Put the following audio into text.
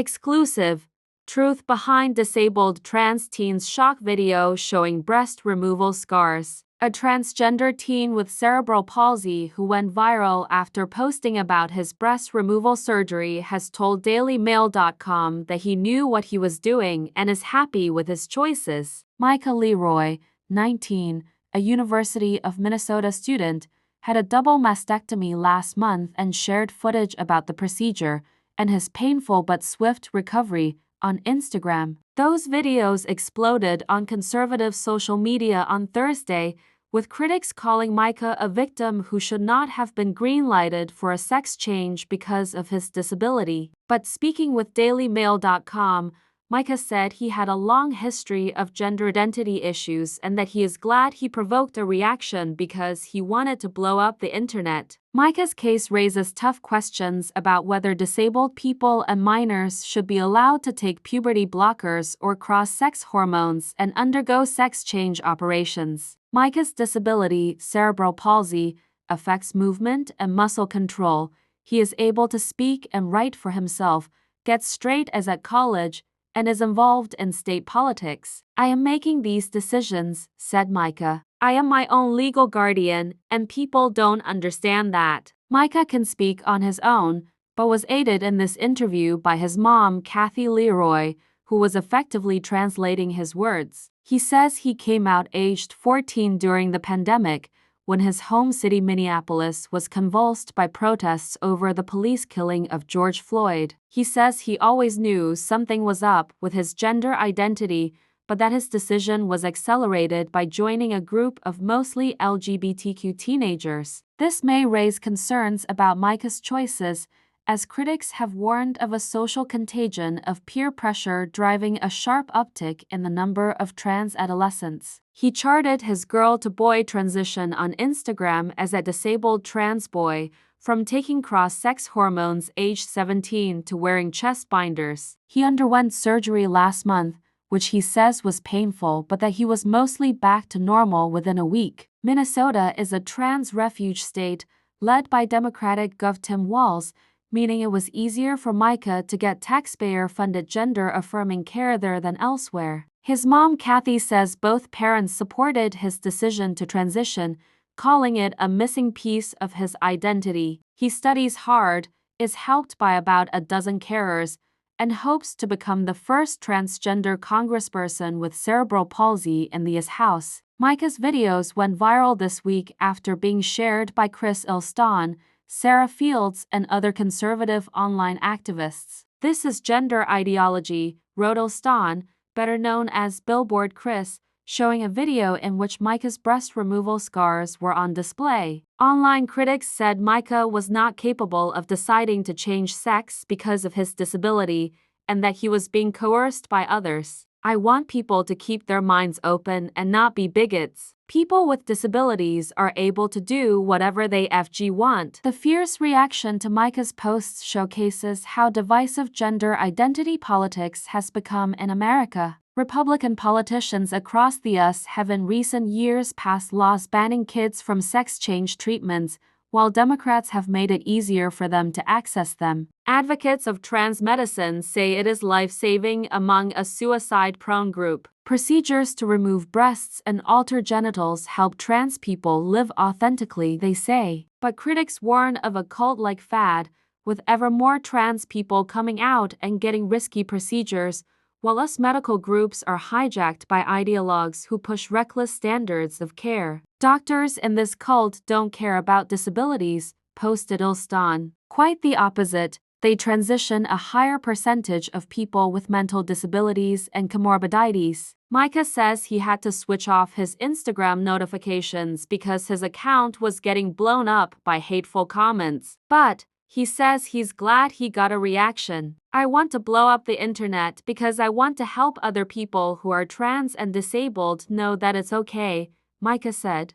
Exclusive. Truth behind disabled trans teen's shock video showing breast removal scars. A transgender teen with cerebral palsy who went viral after posting about his breast removal surgery has told DailyMail.com that he knew what he was doing and is happy with his choices. Micah Leroy, 19, a University of Minnesota student, had a double mastectomy last month and shared footage about the procedure and his painful but swift recovery on Instagram. Those videos exploded on conservative social media on Thursday, with critics calling Micah a victim who should not have been green-lighted for a sex change because of his disability. But speaking with DailyMail.com, Micah said he had a long history of gender identity issues and that he is glad he provoked a reaction because he wanted to blow up the internet. Micah's case raises tough questions about whether disabled people and minors should be allowed to take puberty blockers or cross-sex hormones and undergo sex change operations. Micah's disability, cerebral palsy, affects movement and muscle control. He is able to speak and write for himself, gets straight A's at college, and is involved in state politics. I am making these decisions, said Micah. I am my own legal guardian, and people don't understand that. Micah can speak on his own, but was aided in this interview by his mom, Kathy Leroy, who was effectively translating his words. He says he came out aged 14 during the pandemic, when his home city Minneapolis was convulsed by protests over the police killing of George Floyd. He says he always knew something was up with his gender identity, but that his decision was accelerated by joining a group of mostly LGBTQ teenagers. This may raise concerns about Micah's choices, as critics have warned of a social contagion of peer pressure driving a sharp uptick in the number of trans adolescents. He charted his girl-to-boy transition on Instagram as a disabled trans boy, from taking cross-sex hormones aged 17 to wearing chest binders. He underwent surgery last month, which he says was painful but that he was mostly back to normal within a week. Minnesota is a trans refuge state led by Democratic Gov. Tim Walz, meaning it was easier for Micah to get taxpayer-funded gender-affirming care there than elsewhere. His mom Kathy says both parents supported his decision to transition, calling it a missing piece of his identity. He studies hard, is helped by about a dozen carers, and hopes to become the first transgender congressperson with cerebral palsy in the House. Micah's videos went viral this week after being shared by Chris Ilston, Sarah Fields, and other conservative online activists. This is gender ideology, wrote Ilston, better known as Billboard Chris, showing a video in which Micah's breast removal scars were on display. Online critics said Micah was not capable of deciding to change sex because of his disability, and that he was being coerced by others. I want people to keep their minds open and not be bigots. People with disabilities are able to do whatever they want. The fierce reaction to Micah's posts showcases how divisive gender identity politics has become in America. Republican politicians across the US have in recent years passed laws banning kids from sex change treatments, while Democrats have made it easier for them to access them. Advocates of trans medicine say it is life-saving among a suicide-prone group. Procedures to remove breasts and alter genitals help trans people live authentically, they say. But critics warn of a cult-like fad, with ever more trans people coming out and getting risky procedures, while us medical groups are hijacked by ideologues who push reckless standards of care. Doctors in this cult don't care about disabilities, posted Ilston. Quite the opposite, they transition a higher percentage of people with mental disabilities and comorbidities. Micah says he had to switch off his Instagram notifications because his account was getting blown up by hateful comments. But he says he's glad he got a reaction. I want to blow up the internet because I want to help other people who are trans and disabled know that it's okay, Micah said.